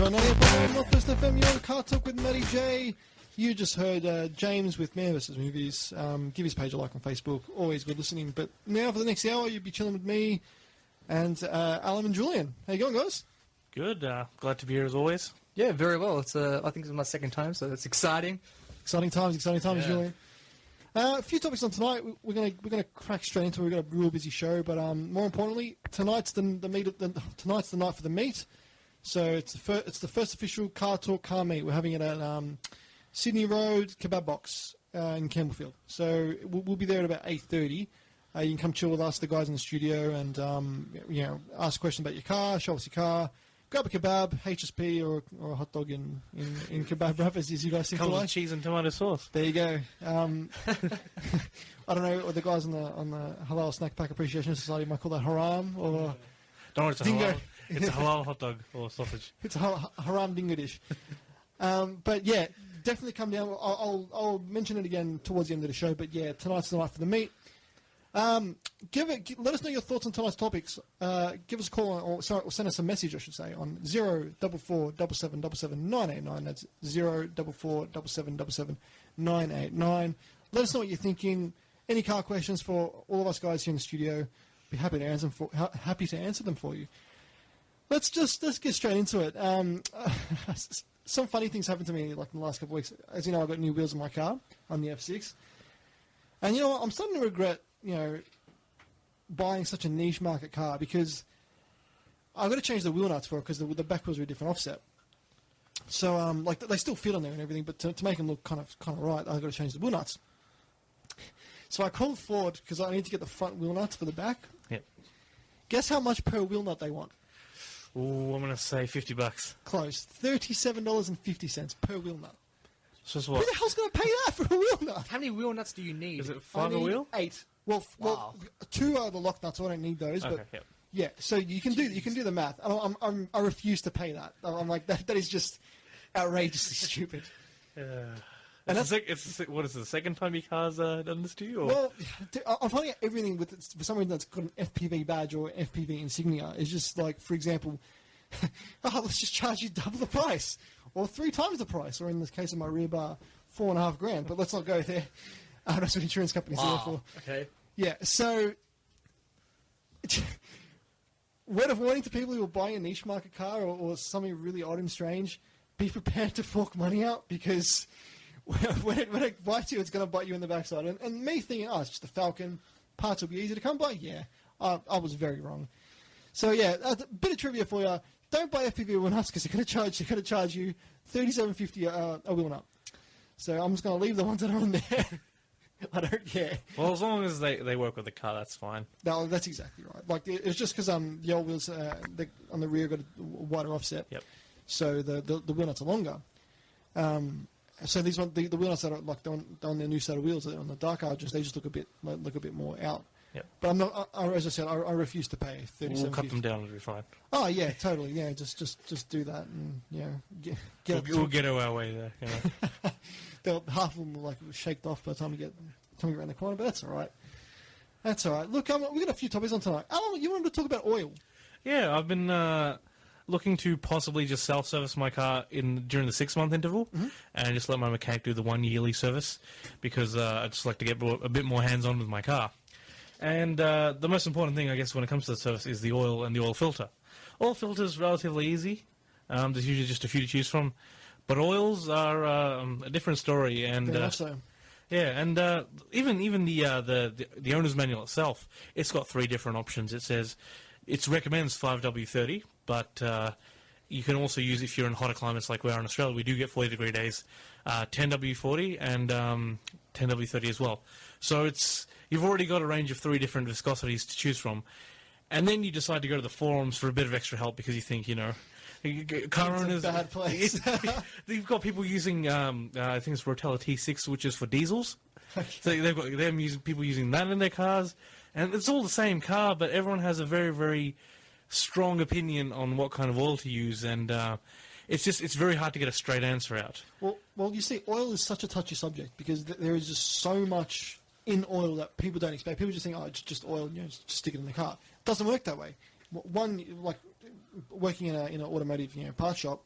to 98.1 Northwest FM. You're on CarTorque with Matty J. You just heard James with Man vs. Movies. Give his page a like on Facebook. Always good listening. But now for the next hour, you'll be chilling with me and Alan and Julian. How you going, guys? Good. Glad to be here as always. Yeah, very well. It's I think it's my second time, so it's exciting. Exciting times, Yeah. Julian. A few topics on tonight. We're gonna crack straight into it. We've got a real busy show, but more importantly, tonight's the tonight's the night for the meet. So it's the first official CarTorque car meet. We're having it at Sydney Road Kebab Box in Campbellfield. So we'll be there at about 8:30. You can come chill with us, the guys in the studio, and ask questions about your car, show us your car, grab a kebab, HSP, or a hot dog in kebab wrap, as you guys think. Comes with cheese and tomato sauce. There you go. I don't know what the guys on the Halal Snack Pack Appreciation Society might call that haram or Don't worry, it's a dingo. halal. It's a halal hot dog or sausage. It's a haram dingo dish. But yeah, definitely come down. I'll mention it again towards the end of the show. But yeah, tonight's the night for the meet. Let us know your thoughts on tonight's topics. Give us a call or send us a message, I should say, on 044 7777 989. That's 044 7777 989. Let us know what you're thinking. Any car questions for all of us guys here in the studio? Be happy to answer them for you. Let's get straight into it. Some funny things happened to me like in the last couple of weeks. As you know, I got new wheels in my car on the F6, and you know what? I'm starting to regret buying such a niche market car because I've got to change the wheel nuts for it because the back wheels are a different offset. So they still fit on there and everything, but to make them look kind of right, I've got to change the wheel nuts. So I called Ford because I need to get the front wheel nuts for the back. Yep. Guess how much per wheel nut they want? Ooh, I'm gonna say $50. Close. $37.50 per wheel nut. So it's Who what? the hell's going to pay that for a wheel nut? How many wheel nuts do you need? Is it I 5 a need wheel? 8. Well, Wow. 2 are the lock nuts, so I don't need those. Okay. But Yep. yeah, so you can do the math. I refuse to pay that. I'm like that is just outrageously stupid. And what is it, the second time your car's done this to you? Or? Well, I'm finding out everything with for some reason that's got an FPV badge or FPV insignia is just like, for example, let's just charge you double the price or 3 times the price, or in this case of my rear bar, $4.5 grand. But let's not go there. That's what insurance companies are there for. Okay. Yeah, so word of warning to people who are buying a niche market car or something really odd and strange, be prepared to fork money out because when it bites you, it's going to bite you in the backside. And me thinking, it's just a Falcon, parts will be easy to come by. Yeah, I was very wrong. So yeah, a bit of trivia for you. Don't buy FPV wheel nuts because they're going to charge you $37.50 a wheel nut. So I'm just going to leave the ones that are on there. I don't care. Well, as long as they work with the car, that's fine. No, that's exactly right. Like it's just because the old wheels on the rear got a wider offset. Yep. So the wheel nuts are longer. So these one the wheel nuts that are like on their new set of wheels on the dark arches, they just look a bit more out. Yep. But I'm not. As I said, I refuse to pay $37.50. We'll cut them down, it'll be fine. Oh yeah, totally. Yeah, just do that, and We'll get our way there. You know. half of them will like shaked off by the time we get coming around the corner, but that's all right. That's all right. Look, we got a few topics on tonight. Alan, you wanted to talk about oil? Yeah, I've been looking to possibly just self-service my car during the 6-month interval, and just let my mechanic do the 1 yearly service because I just like to get a bit more hands-on with my car. And the most important thing, I guess, when it comes to the service is the oil and the oil filter. Oil filter is relatively easy. There's usually just a few to choose from. But oils are a different story. And Very much so. yeah, and even the owner's manual itself, it's got 3 different options. It says it recommends 5W30, but you can also use, if you're in hotter climates like we are in Australia, we do get 40-degree days, 10W40 and 10W30 as well. So you've already got a range of 3 different viscosities to choose from. And then you decide to go to the forums for a bit of extra help because you think, car owners... It's a bad place. You've got people using, I think it's Rotella T6, which is for diesels. So they've got people using that in their cars. And it's all the same car, but everyone has a very, very strong opinion on what kind of oil to use. And it's very hard to get a straight answer out. Well, you see, oil is such a touchy subject because there is just so much in oil that people don't expect. People just think, it's just oil, just stick it in the car. It doesn't work that way. One, like working in an automotive part shop,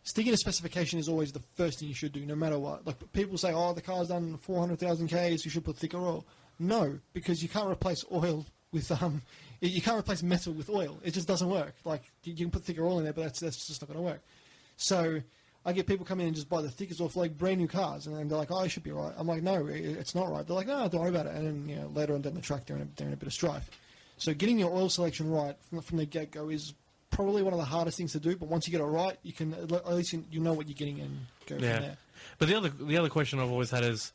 sticking to specification is always the first thing you should do, no matter what. Like people say, oh, the car's done 400,000 Ks, you should put thicker oil. No, because you can't replace oil with you can't replace metal with oil. It just doesn't work. Like you can put thicker oil in there, but that's just not going to work. So I get people come in and just buy the thickest oil for like brand new cars, and they're like, oh, it should be right. I'm like, no, it's not right. They're like, no, don't worry about it. And then later on down the track, they're in a bit of strife. So getting your oil selection right from the get-go is probably one of the hardest things to do. But once you get it right, you can at least you know what you're getting and go from there. But the other question I've always had is,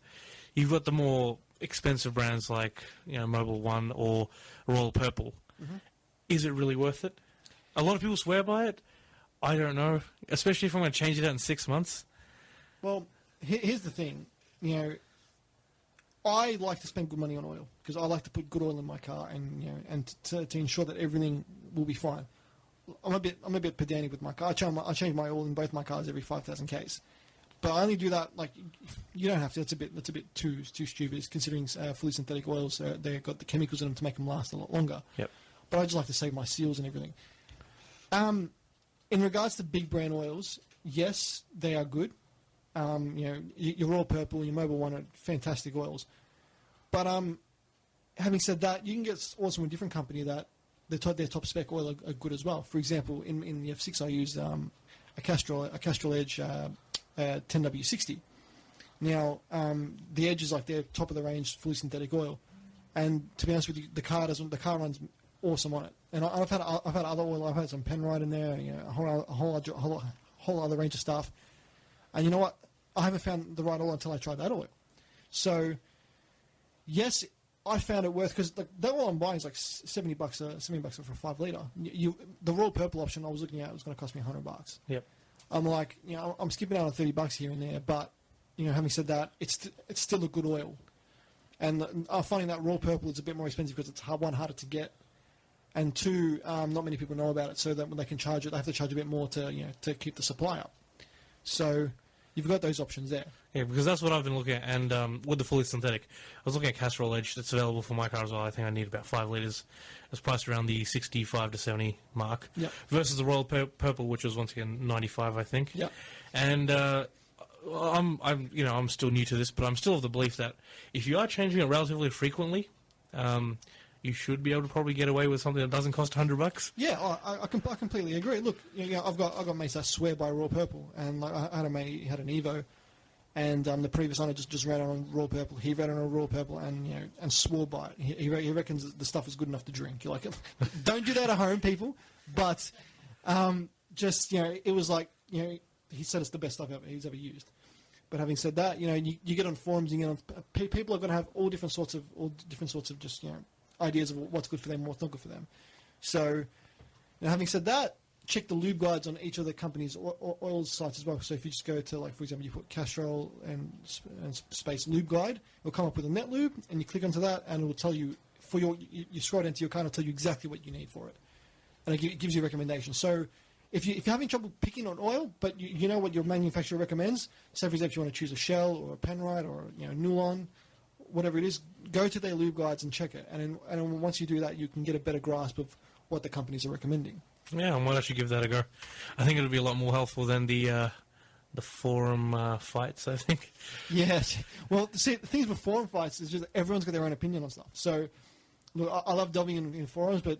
you've got the more expensive brands like Mobil 1 or Royal Purple. Mm-hmm. Is it really worth it? A lot of people swear by it. I don't know, especially if I'm going to change it out in 6 months. Well, here's the thing. I like to spend good money on oil because I like to put good oil in my car and to ensure that everything will be fine. I'm a bit pedantic with my car. I change my oil in both my cars every 5,000 Ks. But I only do that, like, you don't have to. That's a bit too stupid, considering fully synthetic oils, they've got the chemicals in them to make them last a lot longer. Yep. But I just like to save my seals and everything. In regards to big brand oils, yes, they are good. Your Royal Purple, your Mobil 1 are fantastic oils. But having said that, you can get also a different company that their top spec oil are good as well. For example, in the F6, I use a Castrol Edge 10W60. Now, the Edge is like their top of the range fully synthetic oil, and to be honest with you, the car runs awesome on it. And I've had other oil. I've had some Penrite in there, a whole other range of stuff. And you know what? I haven't found the right oil until I tried that oil. So, yes, I found it worth, because the oil I'm buying is like $70 for a 5 litre. The Royal Purple option I was looking at was going to cost me $100. Yep. I'm like, I'm skipping out on $30 here and there, but having said that, it's still a good oil. And I'm finding that Royal Purple is a bit more expensive because it's harder to get, and two, not many people know about it. So that when they can charge it, they have to charge a bit more to keep the supply up. So you've got those options there. Yeah, because that's what I've been looking at. And with the fully synthetic, I was looking at Castrol Edge that's available for my car as well. I think I need about 5 litres. It's priced around the 65 to 70 mark. Yep. Versus the Royal Purple, which was once again 95, I think. Yep. And I'm still new to this, but I'm still of the belief that if you are changing it relatively frequently, you should be able to probably get away with something that doesn't cost $100. Yeah, I completely agree. Look, I've got mates that swear by Royal Purple, and like, I had a mate, he had an Evo, and the previous owner just ran on Royal Purple. He ran on Royal Purple and swore by it. He reckons the stuff is good enough to drink. You're like, don't do that at home, people. But it was like he said it's the best stuff he's ever used. But having said that, you get on forums, people are going to have all different sorts of just ideas of what's good for them, what's not good for them. So, having said that, check the lube guides on each of the company's oil sites as well. So if you just go to, like, for example, you put Castrol and space lube guide, it'll come up with a net lube, and you click onto that, and it will tell you, you scroll down to your car, and it'll tell you exactly what you need for it. And it gives you recommendations. So if you're having trouble picking on oil, but you know what your manufacturer recommends, say, for example, if you want to choose a Shell or a Penrite or Nulon, whatever it is, go to their lube guides and check it. And once you do that, you can get a better grasp of what the companies are recommending. Yeah, I might actually give that a go. I think it'll be a lot more helpful than the forum fights, I think. Yes. Well, see, the things with forum fights is just everyone's got their own opinion on stuff. So, look, I love delving in forums, but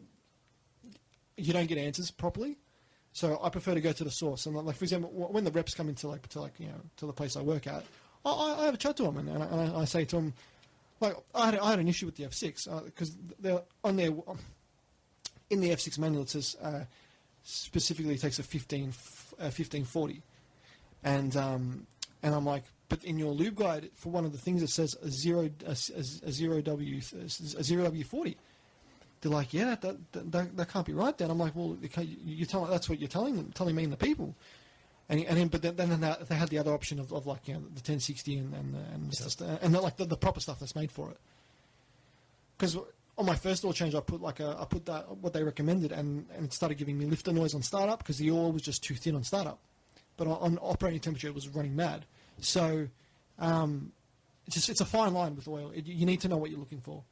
you don't get answers properly. So I prefer to go to the source. And like, for example, when the reps come into to the place I work at, I have a chat to them, and I say to them, like, I had an issue with the F6 because they're on their in the F6 manual, it says specifically it takes a 1540, and I'm like, but in your lube guide for one of the things it says a zero W40. They're like, yeah, that can't be right. Then I'm like, well, that's what you're telling me and the people. But then they had the other option of like the 1060 and like the proper stuff that's made for it. Because on my first oil change, I put that what they recommended, and it started giving me lifter noise on startup because the oil was just too thin on startup. But on operating temperature, it was running mad. So it's a fine line with oil. You need to know what you're looking for.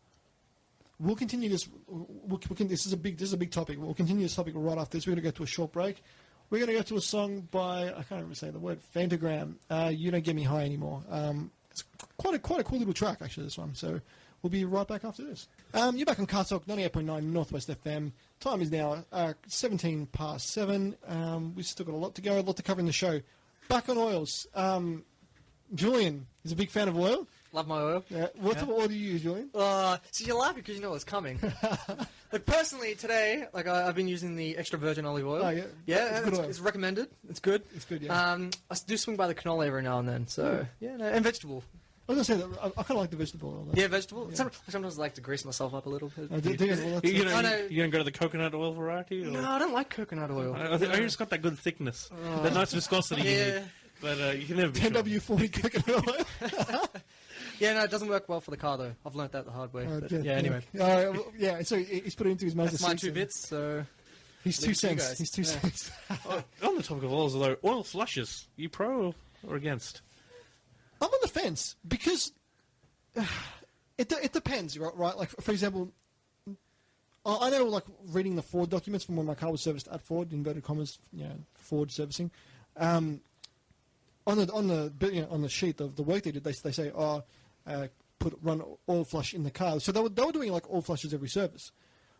We'll continue this. This is a big topic. We'll continue this topic right after this. We're going to go to a short break. We're going to go to a song by, I can't remember saying the word, Fantagram. You Don't Get Me High Anymore. It's quite a cool little track, actually, this one. So we'll be right back after this. You're back on CarTorque 98.9 Northwest FM. Time is now 17 past 7. We've still got a lot to go, a lot to cover in the show. Back on oils. Julian is a big fan of oil. Love my oil. Yeah. What type of oil do you use, Julian? So you're laughing because you know what's coming. Like personally today, like I've been using the extra virgin olive oil. Oh, yeah. Yeah, It's good oil. it's recommended. It's good. It's good, yeah. I do swing by the canola every now and then. So yeah, no, and vegetable. I was going to say that I kind of like the vegetable oil, though. Yeah, vegetable. Yeah. Sometimes I like to grease myself up a little bit. Well, that's You I know. don't go to the coconut oil variety? Or? No, I don't like coconut oil. I just got that good thickness, that nice viscosity you Yeah. need. But you can never be sure. 10W40 coconut oil. Yeah, no, it doesn't work well for the car though. I've learnt that the hard way. But, yeah, anyway. Yeah, so he's put it into his Mazda. That's my 6 2 and bits, so... He's leave 2 it to you cents. guys. He's 2 Yeah. cents. On the topic of oils, though, oil flushes. You pro or against? I'm on the fence because it depends, right? Like, for example, I know, like, reading the Ford documents from when my car was serviced at Ford, inverted commas, Ford servicing. On the sheet of the work they did, they say, run oil flush in the car. So they were doing like oil flushes every service.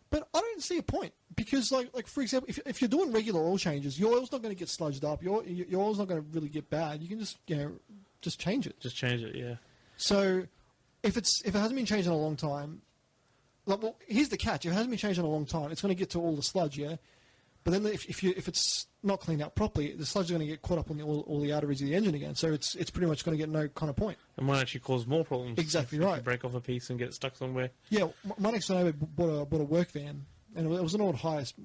But I don't see a point because, like for example, if you're doing regular oil changes, your oil's not going to get sludged up. Your oil's not going to really get bad. You can just change it. Just change it, yeah. So if it hasn't been changed in a long time, like, well, here's the catch: if it hasn't been changed in a long time, it's going to get to all the sludge, yeah. But then if it's not cleaned out properly, the sludge is going to get caught up on all the arteries of the engine again. So it's pretty much going to get no kind of point. It might actually cause more problems. Exactly if right. you break off a piece and get it stuck somewhere. Yeah, my next door neighbour bought a work van, and it was an old highest,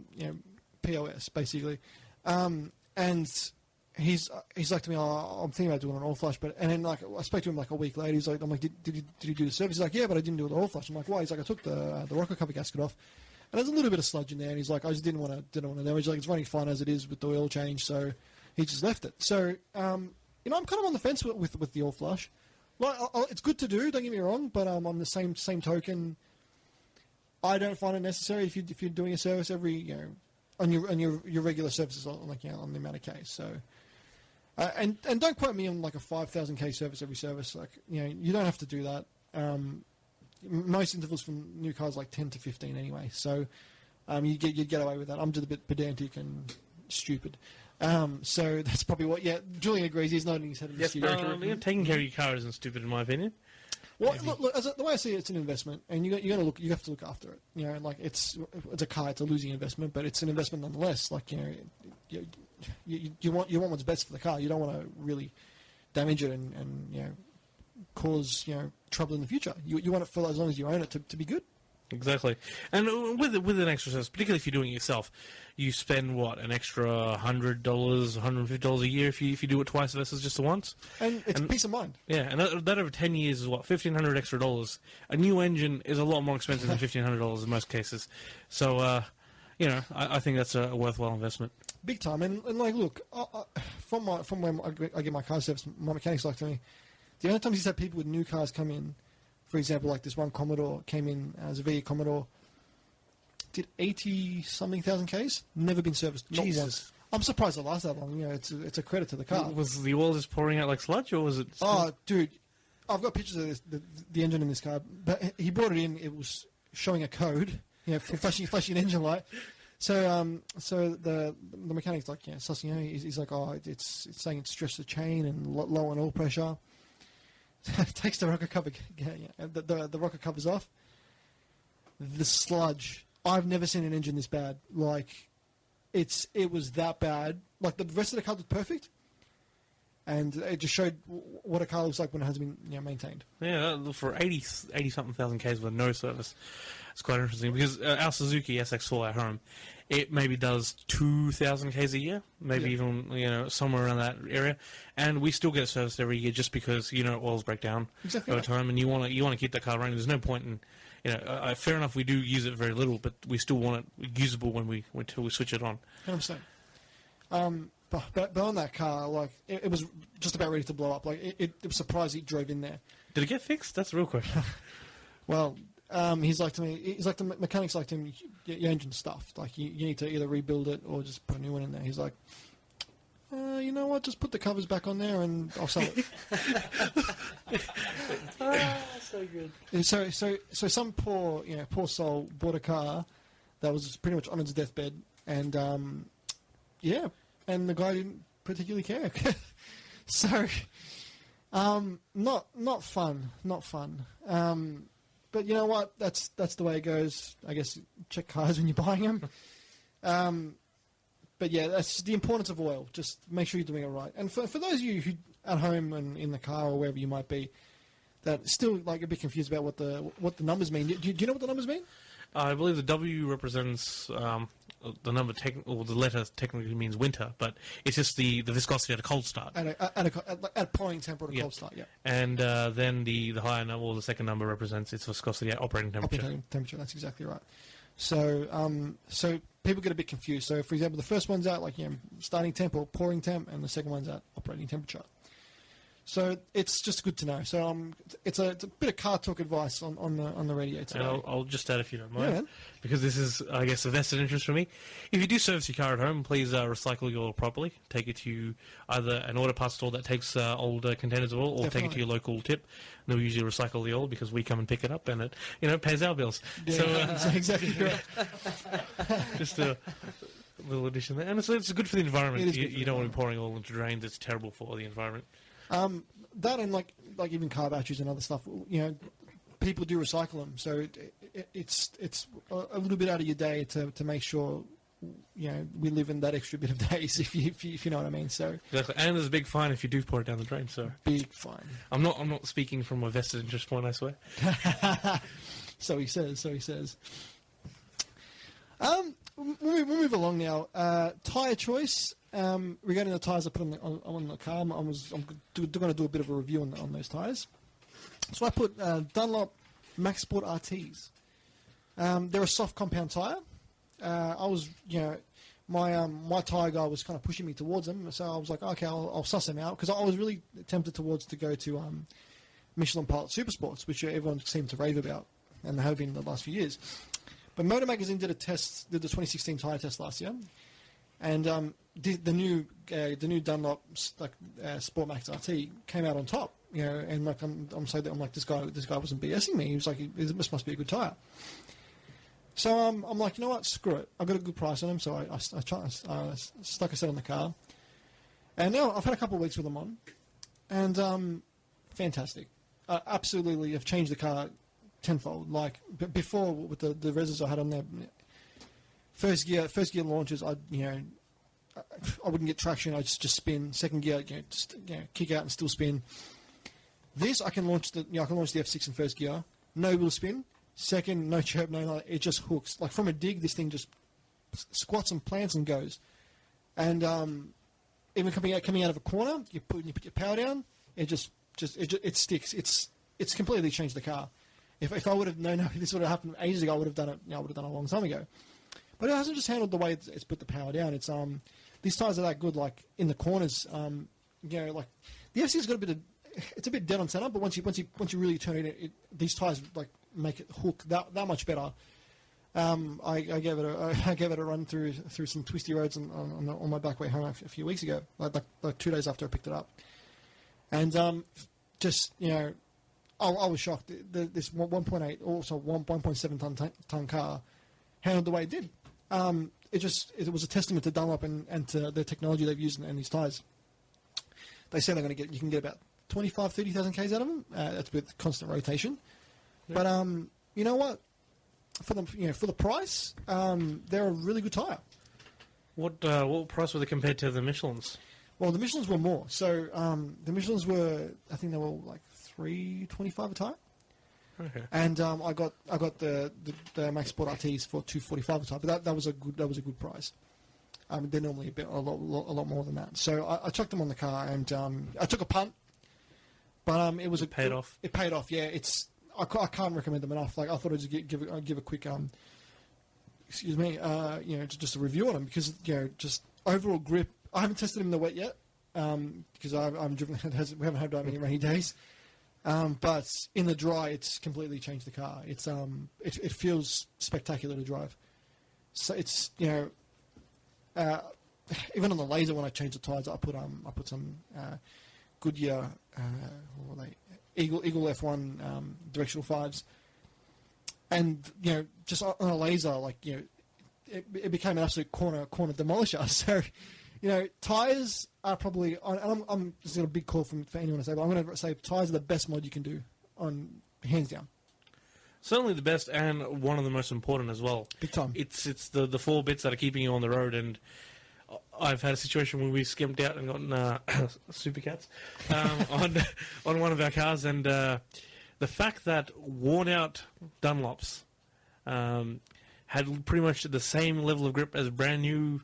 POS basically, and he's like to me, I'm thinking about doing an oil flush, and then like I spoke to him like a week later. I'm like, did you do the service? He's like, yeah, but I didn't do the oil flush. I'm like, why? He's like, I took the rocker cover gasket off. And there's a little bit of sludge in there, and he's like, I just didn't want to damage. Like, it's running fine as it is with the oil change, so he just left it. So, I'm kind of on the fence with the oil flush. Like, it's good to do, don't get me wrong, but on the same token, I don't find it necessary if you're doing a service every on your regular services on the amount of Ks. So, and don't quote me on like a 5,000 K service every service. Like you don't have to do that. Most intervals from new cars like 10 to 15 anyway, so you'd get away with that. I'm just a bit pedantic and stupid, so that's probably what. Yeah, Julian agrees. He's nodding his head. In the studio. Taking care of your car isn't stupid, in my opinion. Well, look the way I see it, it's an investment, and you have to look after it. Like it's a car, it's a losing investment, but it's an investment nonetheless. Like you want what's best for the car. You don't want to really damage it and cause trouble in the future. You want it for as long as you own it to be good. Exactly. And with an extra service, particularly if you're doing it yourself, you spend an extra $100, $150 a year if you do it twice versus just the once. And it's peace of mind. Yeah, and that over 10 years is $1,500 extra dollars. A new engine is a lot more expensive than $1,500 in most cases. So I think that's a worthwhile investment. Big time. And like, look, from when I get my car serviced, my mechanics like to me. The only times he's had people with new cars come in, for example, like this one Commodore came in as a V8 Commodore, did 80-something thousand Ks, never been serviced, not Jesus. once. I'm surprised it lasted that long. It's a credit to the car. Was the oil just pouring out like sludge, or was it... Oh, dude, I've got pictures of the engine in this car, but he brought it in, it was showing a code, for flashing engine light. So the mechanic's like, sussing, he's like, it's saying it's stressed the chain and low on oil pressure. Takes the rocker cover, the rocker covers off. The sludge. I've never seen an engine this bad. Like, it was that bad. Like, the rest of the car was perfect, and it just showed what a car looks like when it has been maintained. Yeah, for 80-something thousand Ks with no service, it's quite interesting because our Suzuki SX4 at home, it maybe does 2,000 Ks a year, maybe even somewhere around that area, and we still get it serviced every year just because oils break down over time, and you want to keep that car running. There's no point in fair enough, we do use it very little, but we still want it usable until we switch it on. 100%. But on that car, like it was just about ready to blow up. Like it was surprised he drove in there. Did it get fixed? That's the real question. Well, he's like to me. He's like the mechanics like to him. Your engine's stuffed. Like you need to either rebuild it or just put a new one in there. He's like, you know what? Just put the covers back on there and I'll sell it. So good. So some poor soul bought a car that was pretty much on its deathbed, and and the guy didn't particularly care. So, not fun. But you know what? That's the way it goes. I guess check cars when you're buying them. But yeah, that's the importance of oil. Just make sure you're doing it right. And for those of you who at home and in the car or wherever you might be, that still like a bit confused about what the numbers mean. Do you know what the numbers mean? I believe the W represents the number, or the letter technically means winter, but it's just the viscosity at a cold start. At pouring temperature, cold start, yeah. And then the higher number, or the second number, represents its viscosity at operating temperature. Operating temperature, that's exactly right. So people get a bit confused. So, for example, the first one's at starting temp or pouring temp, and the second one's at operating temperature. So it's just good to know. So it's a bit of CarTorque advice on the radio today. And I'll just add, if you don't mind, yeah, because this is, I guess, a vested interest for me. If you do service your car at home, please recycle your oil properly. Take it to either an auto parts store that takes old containers of oil, or take it to your local tip. They'll usually recycle the oil because we come and pick it up, and it pays our bills. Yeah, so exactly correct. Just a little addition there, and it's good for the environment. You don't want to be pouring oil into drains. It's terrible for the environment. That and like even car batteries and other stuff, people do recycle them. So it's a little bit out of your day to make sure we live in that extra bit of days, if you know what I mean. So exactly, and there's a big fine if you do pour it down the drain. So big fine. I'm not speaking from a vested interest point, I swear. So he says. We'll move along now. Tyre choice. Regarding the tyres I put on the car, I'm going to do a bit of a review on those tyres. So I put Dunlop Maxx Sport RTs. They're a soft compound tyre. I was, my tyre guy was kind of pushing me towards them, so I was like, okay, I'll suss them out, because I was really tempted to go to Michelin Pilot Super Sports, which everyone seemed to rave about, and they have been the last few years. But Motor Magazine did the 2016 tyre test last year, and the new Dunlop Sport Max RT came out on top, and like I'm like this guy wasn't BSing me. He was like, this must be a good tyre. So I'm like, you know what, screw it. I got a good price on him, so I stuck a set on the car, and now I've had a couple of weeks with them on, and fantastic. Absolutely, I've changed the car tenfold. Like before, with the reses I had on there, first gear launches, I wouldn't get traction. I'd just spin. Second gear, kick out and still spin. This I can launch the F6 in first gear, no wheel spin. Second, no chirp, no, it just hooks. Like from a dig, this thing just squats and plants and goes. And even coming out of a corner, you put your power down, it sticks. It's completely changed the car. If I would have known this would have happened ages ago, I would have done it. I would have done it a long time ago. But it hasn't just handled the way it's put the power down. It's these tyres are that good. Like in the corners, like the FC's got it's a bit dead on center. But once you really turn it, these tyres like make it hook that much better. I gave it a run through some twisty roads on my back way home a few weeks ago, like 2 days after I picked it up, and I was shocked. This 1.8, also 1.7 ton car handled the way it did. It was a testament to Dunlop and to the technology they've used in these tyres. They say you can get about 30,000 Ks out of them. That's with constant rotation. Yeah. But you know what? For the price, they're a really good tyre. What price were they compared to the Michelins? Well, the Michelins were more. So the Michelins were, I think they were like $325 a tyre. Okay. And I got the Max Sport RTs for $245 a tyre, but that was a good price. They're normally a lot more than that. So I chucked them on the car, and I took a punt, but it paid off. It paid off. Yeah, I can't recommend them enough. Like I thought I'd give a quick just a review on them, because just overall grip. I haven't tested them in the wet yet, because I'm driven. We haven't had that many rainy days. But in the dry, it's completely changed the car. It's it feels spectacular to drive. So it's even on the laser when I changed the tires, I put some Goodyear what were they? Eagle F1 directional 5s, and just on a laser, it became an absolute corner demolisher. So tires are probably, and I'm just got a big call for anyone to say, but I'm going to say tires are the best mod you can do on hands down. Certainly the best, and one of the most important as well. Big time. It's the 4 bits that are keeping you on the road, and I've had a situation where we skimped out and gotten supercats on one of our cars, and the fact that worn out Dunlops had pretty much the same level of grip as brand new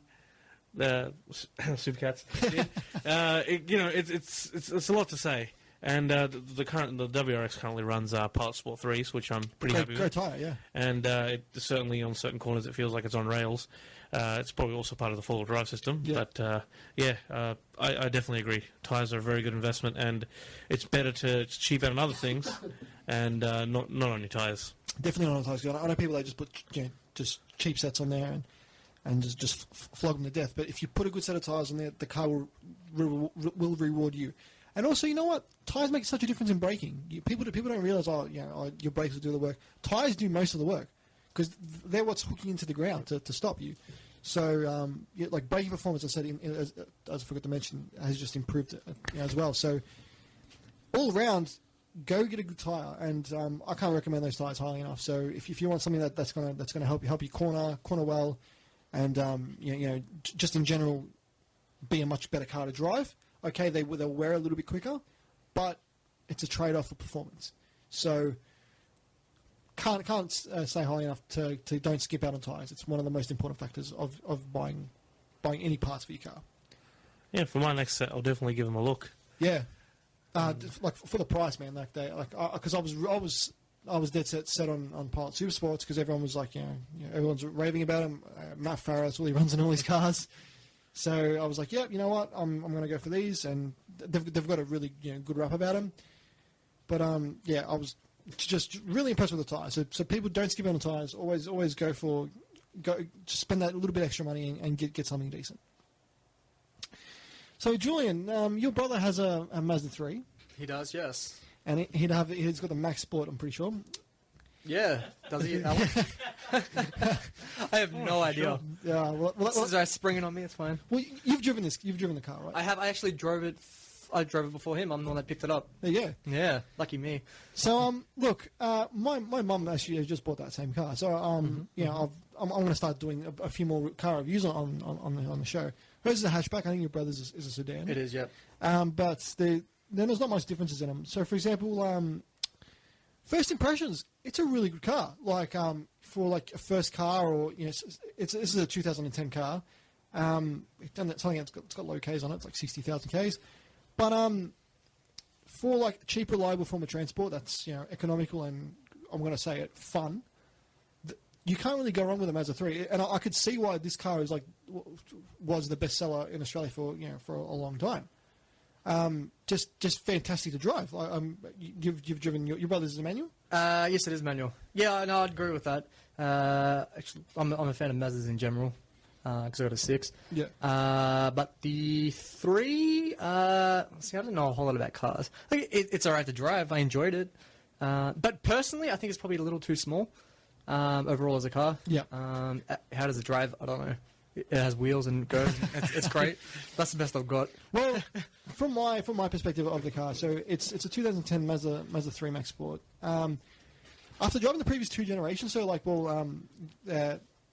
supercats did. It's a lot to say. And the WRX currently runs Pilot Sport 3s, which I'm pretty happy with. Great tyre, yeah. And certainly on certain corners it feels like it's on rails. It's probably also part of the four-wheel drive system. Yeah. But I definitely agree. Tyres are a very good investment, and it's better to cheap out on other things and not on your tyres. Definitely not on tyres. I know people that just put just cheap sets on there and just flog them to death. But if you put a good set of tyres on there, the car will reward you. And also, you know what? Tyres make such a difference in braking. People don't realise, your brakes will do the work. Tyres do most of the work because they're what's hooking into the ground to stop you. So, braking performance, I said, as I forgot to mention, has just improved as well. So, all around, go get a good tyre, and I can't recommend those tyres highly enough. So, if you want something that's gonna help you corner well, and just in general, be a much better car to drive. Okay, they'll wear a little bit quicker, but it's a trade-off for performance. So can't say highly enough to don't skip out on tyres. It's one of the most important factors of buying any parts for your car. Yeah, for my next set, I'll definitely give them a look. Yeah, for the price, man. Because I was dead set on Pilot Super Sports because everyone was everyone's raving about him. Matt Farah, that's all he runs in all his cars. So I was like, yeah, you know what? I'm going to go for these, and they've got a really good rap about them. But I was just really impressed with the tyres. So people don't skip on the tyres. Always just spend that little bit extra money and get something decent. So Julian, your brother has a Mazda 3. He does, yes. And he's got the Max Sport, I'm pretty sure. Yeah, does he? That one? I have no idea. Sure. Yeah, well, Since I spring it on me, it's fine. Well, you've driven this. You've driven the car, right? I have. I actually drove it. I drove it before him. I'm the one that picked it up. There you go. Yeah, lucky me. So look, my mum actually has just bought that same car. So I'm going to start doing a few more car reviews on the show. Hers is a hatchback. I think your brother's is a sedan. It is, yep. But then there's not much differences in them. So for example, first impressions, it's a really good car. For a first car, or this is a 2010 car. It's got low Ks on it. It's like 60,000 Ks. But for cheap, reliable form of transport, that's economical and I'm going to say it fun. You can't really go wrong with a Mazda 3, and I could see why this car is was the best seller in Australia for a long time. Just fantastic to drive. You've driven your brother's is a manual? Yes, it is manual. Yeah, no, I'd agree with that. Actually, I'm a fan of Mazdas in general because I got a 6. Yeah. But the 3, I don't know a whole lot about cars. It's all right to drive. I enjoyed it. But personally, I think it's probably a little too small overall as a car. Yeah. How does it drive? I don't know. It has wheels and goes. It's great. That's the best I've got. Well, from my perspective of the car, so it's a 2010 Mazda 3 Max Sport. After driving the previous 2 generations, so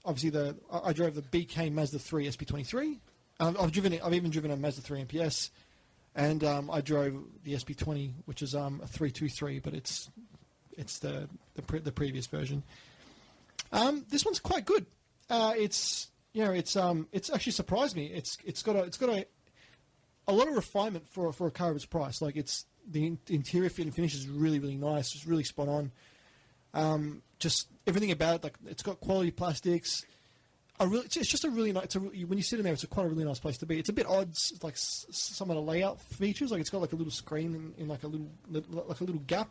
obviously I drove the BK Mazda 3 SP23. I've even driven a Mazda 3 MPS, and I drove the SP20, which is a 323, but it's the previous version. This one's quite good. It's actually surprised me. It's got a lot of refinement for a car of its price. The interior fit and finish is really, really nice. It's really spot on. Just everything about it, it's got quality plastics. It's just a really nice. When you sit in there, it's quite a really nice place to be. It's a bit odd, some of the layout features. It's got a little screen in a little gap.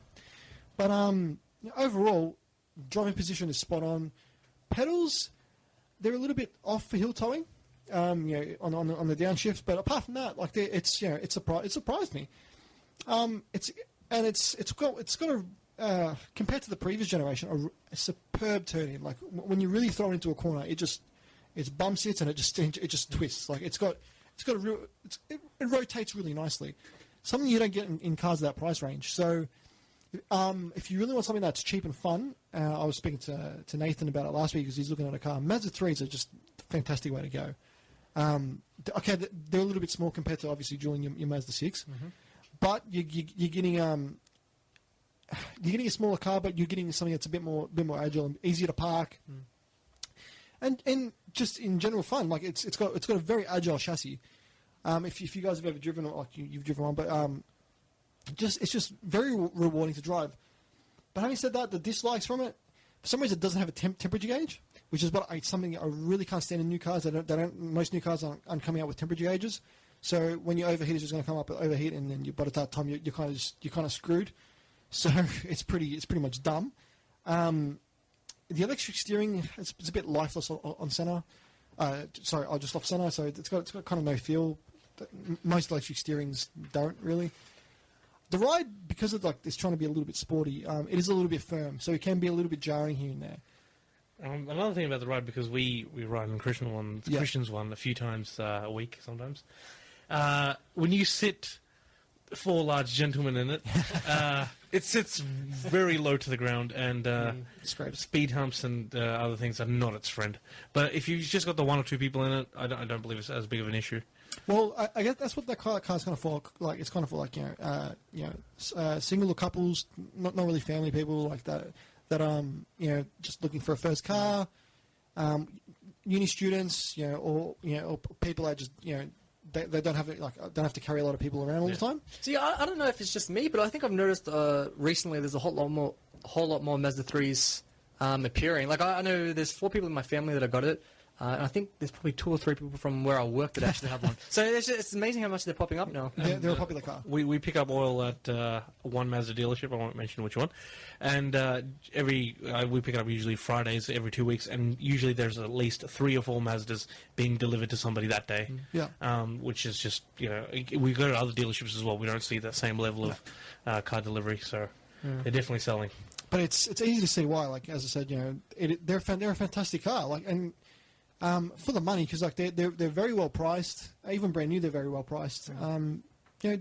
But overall, driving position is spot on. Pedals, they're a little bit off for hill towing. on the downshift. But apart from that, like it surprised me. It's got a compared to the previous generation a superb turn in. Like when you really throw it into a corner, it's bum sits and it just twists. Like it rotates really nicely. Something you don't get in cars of that price range. So if you really want something that's cheap and fun, I was speaking to Nathan about it last week because he's looking at a car. Mazda 3s are just a fantastic way to go. They're a little bit small compared to obviously Julian your Mazda 6, but you're getting a smaller car, but you're getting something that's a bit more agile and easier to park, and just in general fun. Like it's got a very agile chassis. If you guys have ever driven, like you've driven one, but it's just very rewarding to drive. But having said that, the dislikes from it, for some reason, it doesn't have a temperature gauge, which is something I really can't stand in new cars. Most new cars aren't coming out with temperature gauges. So when you overheat, it's just going to come up with overheat, and then by that time you're kind of screwed. So it's pretty much dumb. The electric steering it's a bit lifeless on center. Just off center. So it's got kind of no feel. Most electric steerings don't really. The ride, because of it's trying to be a little bit sporty, it is a little bit firm, so it can be a little bit jarring here and there. Another thing about the ride, because we ride in Christian's one a few times a week sometimes. When you sit 4 large gentlemen in it, it sits very low to the ground, and speed humps and other things are not its friend. But if you've just got the 1 or 2 people in it, I don't believe it's as big of an issue. Well, I guess that's what that car's kind of for. Like it's kind of for single or couples, not really family people like that just looking for a first car, uni students, or people that just they don't have to carry a lot of people around all the time. See, I don't know if it's just me, but I think I've noticed recently there's a whole lot more Mazda 3s appearing. Like I know there's 4 people in my family that have got it. And I think there's probably 2 or 3 people from where I work that actually have one. So it's amazing how much they're popping up now. They're a popular car. We pick up oil at one Mazda dealership. I won't mention which one. And we pick it up usually Fridays every 2 weeks. And usually there's at least 3 or 4 Mazdas being delivered to somebody that day. Yeah. Which is just, we go to other dealerships as well. We don't see that same level of car delivery. So they're definitely selling. But it's easy to see why. Like, as I said, they're a fantastic car. For the money, because they're very well priced. Even brand new, they're very well priced. They're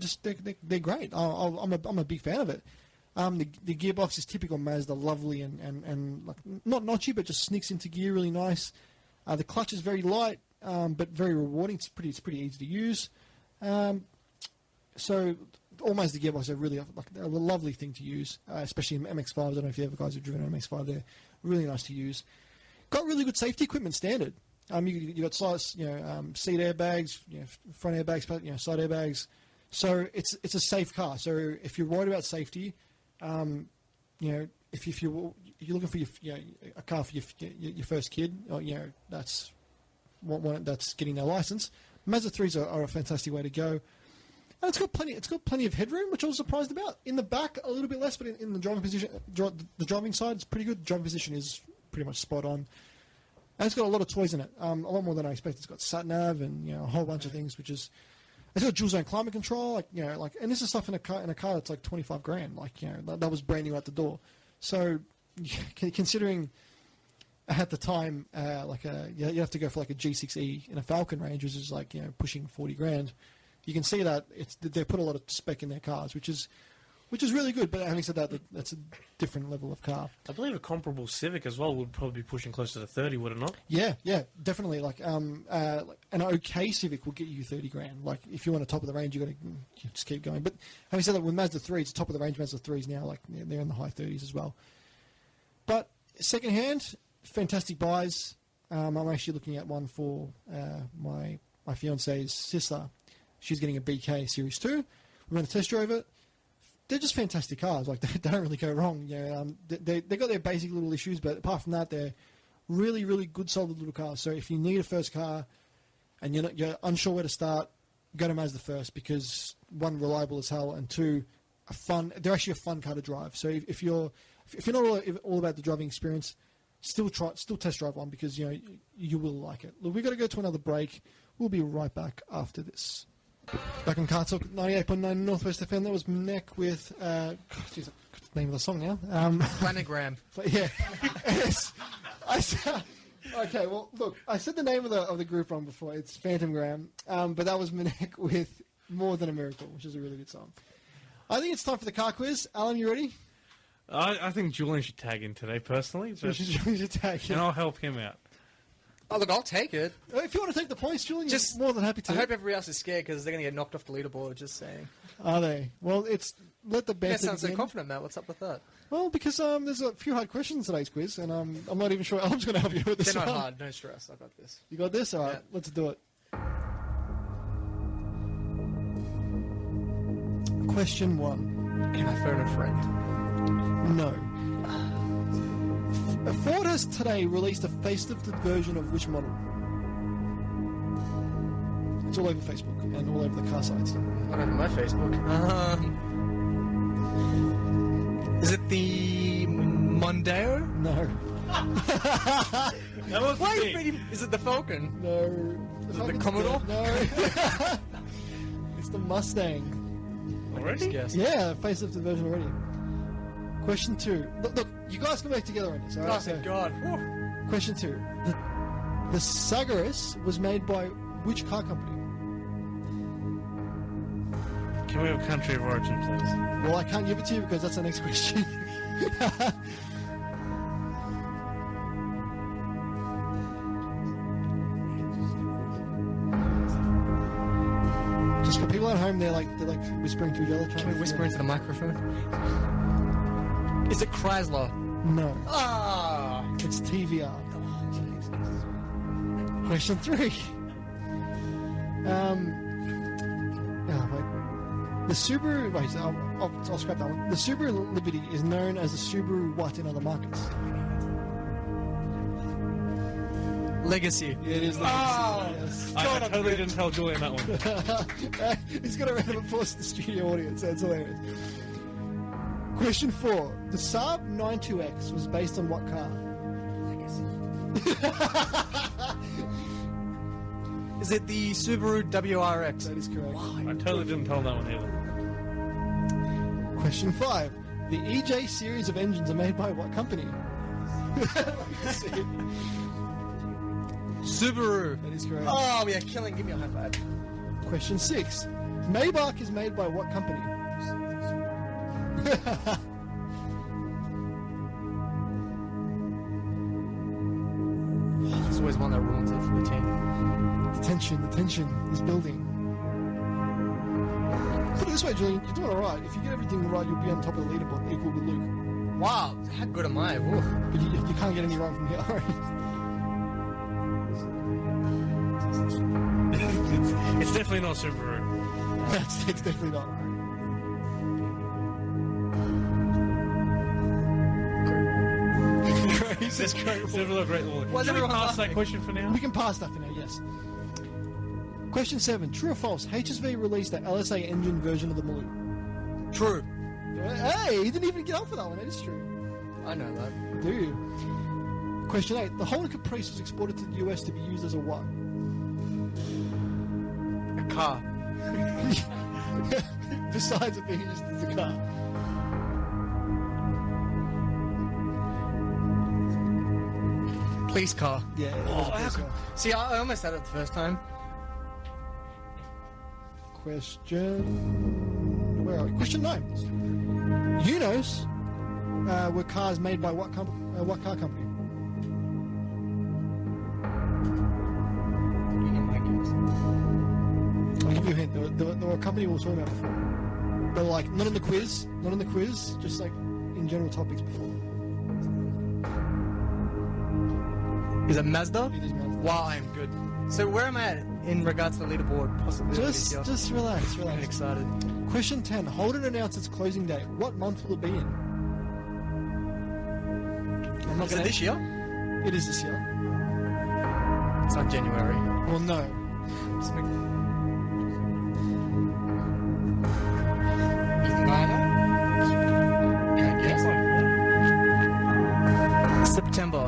great. I'm a big fan of it. The gearbox is typical Mazda, lovely and not notchy, but just sneaks into gear really nice. The clutch is very light, but very rewarding. It's pretty easy to use. So all Mazda gearbox are really they're a lovely thing to use, especially in MX-5. I don't know if you ever guys have driven an MX-5. They're really nice to use. Got really good safety equipment standard. You got seat airbags, front airbags, side airbags. So it's a safe car. So if you're worried about safety, if you're looking for a car for your first kid, that's that's getting their license. Mazda 3s are a fantastic way to go. And it's got plenty of headroom, which I was surprised about. In the back, a little bit less, but in the driving position, the driving side is pretty good. The driving position is pretty much spot on. And it's got a lot of toys in it, a lot more than I expected. It's got sat-nav and a whole bunch of things, which is... It's got dual-zone climate control, and this is stuff in a car that's like $25,000. That was brand new at the door. So, considering at the time, you have to go for like a G6E in a Falcon range, which is pushing $40,000. You can see that they put a lot of spec in their cars, which is really good. But having said that, that's a different level of car. I believe a comparable Civic as well would probably be pushing closer to 30, would it not? Yeah, definitely. An okay Civic will get you $30,000. Like if you want a top of the range, you got to just keep going. But having said that, with Mazda 3, it's top of the range. Mazda 3s now, they're in the high 30s as well. But second hand, fantastic buys. I'm actually looking at one for my fiance's sister. She's getting a BK Series 2. We're going to test drove it. They're just fantastic cars. They don't really go wrong. They got their basic little issues, but apart from that, they're really, really good, solid little cars. So if you need a first car and you're unsure where to start, go to Mazda first because 1, reliable as hell, and 2, they're actually a fun car to drive. So if you're not all about the driving experience, still test drive one because you will like it. Look, we've got to go to another break. We'll be right back after this. Back on CarTorque 98.9 Northwest FM. That was Neck with God, geez, I forgot the name of the song now. Planogram. Yeah. Yes. Okay, well, look, I said the name of the group wrong before. It's Phantom Graham, but that was Manek with More Than a Miracle, which is a really good song. I think it's time for the car quiz. Alan, you ready? I think Julian should tag in today, personally. Julian should tag in. And I'll help him out. Oh, look, I'll take it. If you want to take the points, Julian, you're more than happy to. I hope everybody else is scared because they're going to get knocked off the leaderboard, just saying. Are they? Well, let the best. That sounds so confident, Matt. What's up with that? Well, because there's a few hard questions in today's quiz, and I'm not even sure Alan's going to help you with this. They're not one. hard. No stress. I got this. You got this? All right, Yeah. let's do it. Question 1. Can I phone a friend? No. Ford has today released a facelifted version of which model? It's all over Facebook and all over the car sites. Not over my Facebook. Is it the Mondeo? No. That was Wait, me. is it the Falcon? No. Is it the Commodore? No. It's the Mustang. Already? Guess. Yeah, facelifted version already. Question 2. Look, you guys can work together on this. All right? Oh, thank God. Whew. Question 2. The Sagaris was made by which car company? Can we have country of origin, please? Well, I can't give it to you because that's the next question. Just for people at home, they're like whispering to each other. Can we whisper into the microphone? Is it Chrysler? No, Ah! it's TVR. Question 3. Wait. The Subaru. Wait, I'll scrap that one. The Subaru Liberty is known as the Subaru what in other markets? Legacy. Yeah, it is. Oh! Yes. I totally didn't tell Julian that one. He's got a round of applause to the studio audience. That's hilarious. Question 4. The Saab 92X was based on what car? Is it the Subaru WRX? That is correct. I totally didn't tell that one either. Question 5. The EJ series of engines are made by what company? Let's see. Subaru. That is correct. Oh, we are killing. Give me a high five. Question 6. Maybach is made by what company? There's always one that ruins it for the team. The tension is building. Put it this way, Julian, you're doing alright. If you get everything right, you'll be on top of the leaderboard, equal with Luke. Wow, how good am I? Oof. But you can't get any wrong from here, alright? It's definitely not Subaru. It's definitely not. Crazy. It's definitely a great look. Why's Can we everyone pass that laughing? question for now? We can pass that for now, yes. Question 7. True or false? HSV released the LSA engine version of the Maloo. True. Hey, he didn't even get up for that one. That is true. I know that. Do you? Question 8. The Honda Caprice was exported to the US to be used as a what? A car. Besides it being used as a car. Police car. Yeah. It was a police car. See, I almost had it the first time. Question. Where are we? Question 9. Unos were cars made by what car company? I'll give you a hint. There were a company we were talking about before. They were like, not in the quiz, just like in general topics before. Is it Mazda? It is Mazda. Wow, I'm good. So where am I at in regards to the leaderboard possibilities? Just relax, I'm relax. excited. Question 10. Holden announced its closing date. What month will it be in? I'm not Is it gonna- this year? It is this year. It's not January. Well, no. Just make... Neither? Yeah, I guess. September.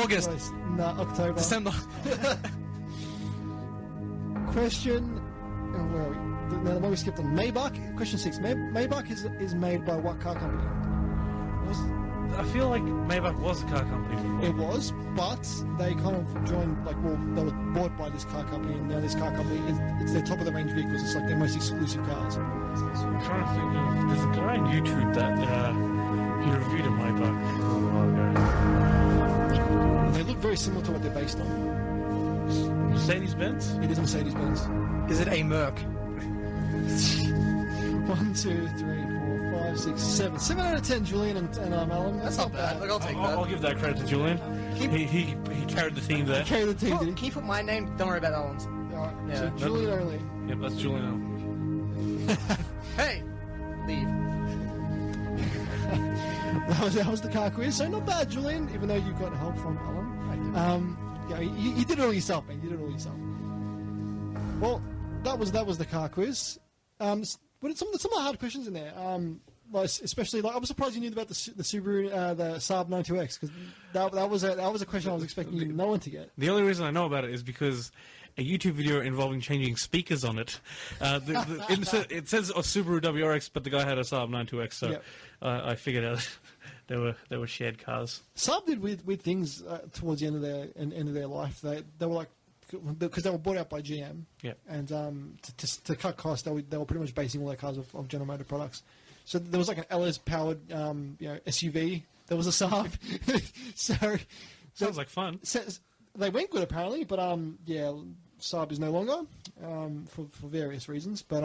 August. No, October. December. Question. Where are we? Now, the one we skipped on Maybach. Question 6. Maybach is made by what car company? I feel like Maybach was a car company before. It was, but they kind of joined, they were bought by this car company, and now this car company, it's their top of the range vehicles. It's like their most exclusive cars. I'm trying to think of... There's a guy on YouTube that he reviewed a Maybach a while ago. They look very similar to what they're based on. Mercedes-Benz? It is a Mercedes-Benz. Is it a Merc? 1, 2, 3, 4, 5, 6, 7. 7 out of 10, Julian and Alan. That's not bad. Look, I'll take that. I'll give that credit to Julian. He carried the team there. Okay, the team Oh, did. can you put my name? Don't worry about Alan's. Alright, Yeah. so Julian only. Yep, that's Julian. Hey! Leave. That was the car quiz. So not bad, Julian, even though you got help from Alan. Yeah, you did it all yourself, man. You did it all yourself. Well, that was the car quiz. But some of the hard questions in there. Especially, I was surprised you knew about the Subaru, the Saab 92X, because that was a question I was expecting no one to get. The only reason I know about it is because a YouTube video involving changing speakers on it. It says a Subaru WRX, but the guy had a Saab 92X, so Yep. I figured out they were shared cars. Saab did weird things towards the end of their life. They were like, because they were bought out by GM, Yeah. and to cut costs, they were pretty much basing all their cars of General Motors products. So there was like an LS powered SUV. There was a Saab. Sounds like fun. They went good apparently, but Saab is no longer for various reasons. But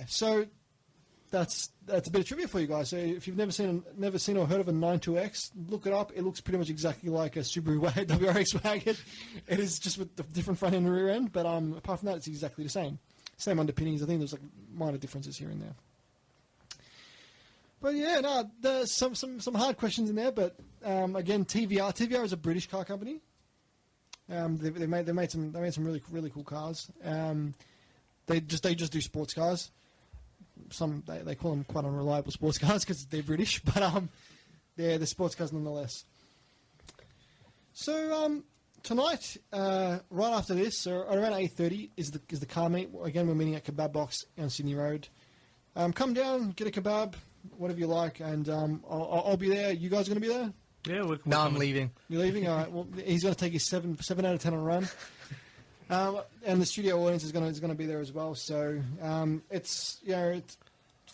so that's a bit of trivia for you guys. So if you've never seen or heard of a 92X, look it up. It looks pretty much exactly like a Subaru WRX wagon. It is just with the different front end and rear end, but apart from that, it's exactly the same. Same underpinnings. I think there's like minor differences here and there. But yeah, no, there's some hard questions in there. But again, TVR is a British car company. They made some really cool cars. They just do sports cars. They call them quite unreliable sports cars because they're British, but they're sports cars nonetheless. So tonight, right after this, so around 8:30 is the car meet. Again, we're meeting at Kebab Box on Sydney Road. Come down, get a kebab, whatever you like, and I'll be there. You guys are going to be there? Yeah, No, I'm leaving. You're leaving? All right. Well, he's going to take his 7 out of 10 on a run. And the studio audience is going to be there as well. So it's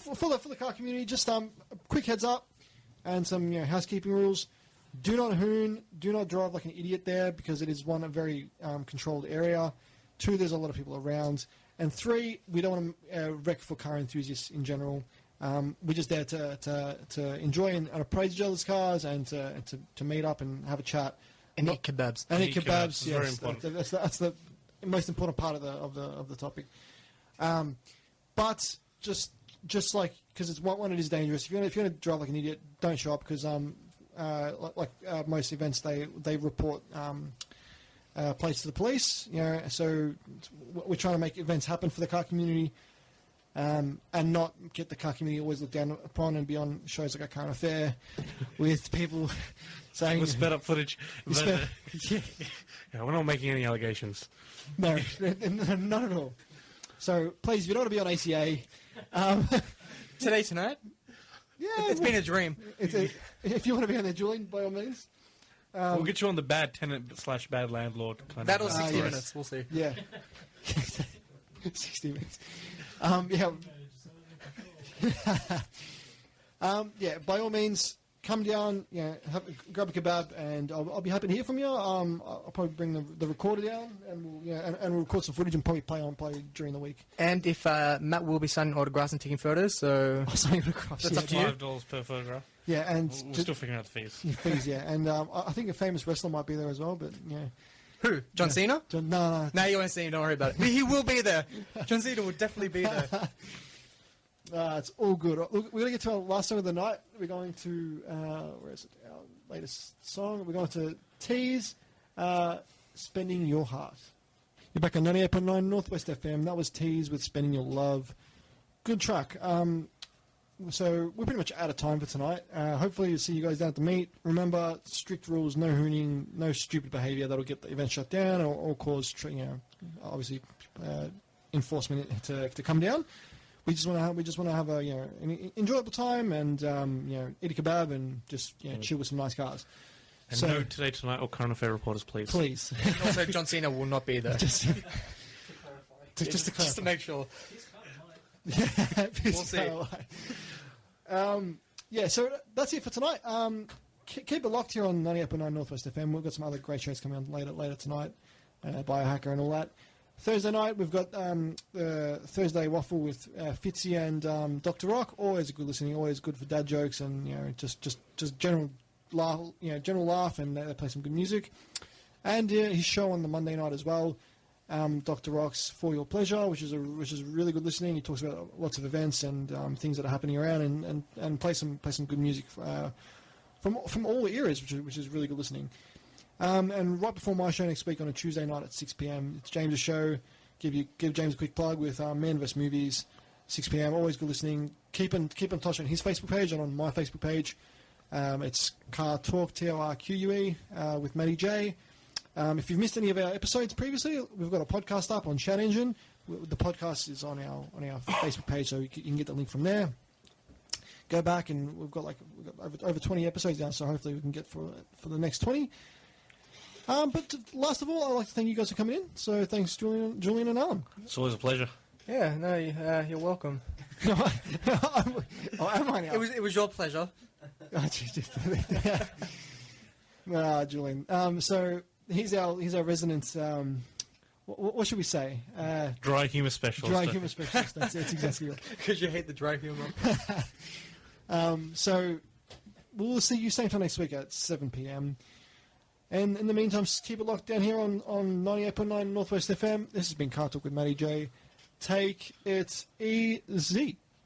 for the car community. Just a quick heads up and some housekeeping rules. Do not hoon. Do not drive like an idiot there because it is a very controlled area. 2, there's a lot of people around. And 3, we don't want to wreck for car enthusiasts in general. We're just there to enjoy and appraise each other's cars and to meet up and have a chat. And eat kebabs. And eat kebabs, Very yes. important. That's the most important part of the topic. But just like because it's one, it is dangerous. If you're going to drive like an idiot, don't show up because most events they report plates to the police. So we're trying to make events happen for the car community. And not get the car community always looked down upon and be on shows like A Current Affair with people saying... With sped up footage. But, yeah. We're not making any allegations. No, not at all. So please, if you don't want to be on ACA... Tonight? Yeah, It's been a dream. If you want to be on there, Julian, by all means. We'll get you on the bad tenant/bad landlord kind That'll of... 60 yes. minutes. We'll see. Yeah. 60 minutes. By all means, come down, grab a kebab, and I'll be happy to hear from you. I'll probably bring the recorder down, and we'll record some footage and probably play during the week. And if Matt will be signing autographs and taking photos, so Signing autographs, That's yeah. up to you. $5 per photograph. Yeah, and We're still figuring out the fees. fees, yeah, and I think a famous wrestler might be there as well, but yeah. who? John Cena? No. No, you won't see him. Don't worry about it. He will be there. John Cena will definitely be there. It's all good. Look, we're going to get to our last song of the night. We're going to, where is it? Our latest song. We're going to Tease, Spending Your Heart. You're back on 98.9 Northwest FM. That was Tease with Spending Your Love. Good track. so we're pretty much out of time for tonight. Hopefully you'll see you guys down at the meet. Remember, strict rules, no hooning, no stupid behaviour that'll get the event shut down or cause, obviously, enforcement to come down. We just want to have a an enjoyable time and eat a kebab and just chill with some nice cars. And no Today Tonight or Current Affair reporters, please. Please. And also, John Cena will not be there. Just to make sure. Yeah, We'll see. So that's it for tonight. Keep it locked here on 98.9 Northwest FM. We've got some other great shows coming on later tonight, Biohacker and all that. Thursday night we've got the Thursday Waffle with Fitzy and Dr. Rock. Always good listening. Always good for dad jokes and just general laugh. General laugh, and they play some good music. And his show on the Monday night as well. Dr. Rock's For Your Pleasure, which is really good listening. He talks about lots of events and things that are happening around, and play some good music from all eras, which is really good listening. And right before my show next week on a Tuesday night at 6 p.m, it's James' show. Give James a quick plug with Man vs Movies, 6 p.m. Always good listening. Keep in touch on his Facebook page and on my Facebook page. It's CarTorque, TORQUE, with Matty J. If you've missed any of our episodes previously, we've got a podcast up on Chat Engine. The podcast is on our Facebook page, so you can get the link from there. Go back, and we've got over 20 episodes now, so hopefully we can get for the next 20. But last of all, I'd like to thank you guys for coming in. So thanks, Julian and Alan. It's always a pleasure. Yeah, no, you're welcome. Am I now? It was your pleasure. Julian. So he's our resident. What should we say? Dry humour specialist. Dry humour specialist. That's exactly right. Because you hate the dry humour. So we'll see you same time next week at 7 p.m. And in the meantime, just keep it locked down here on 98.9 Northwest FM. This has been CarTorque with Matty J. Take it easy.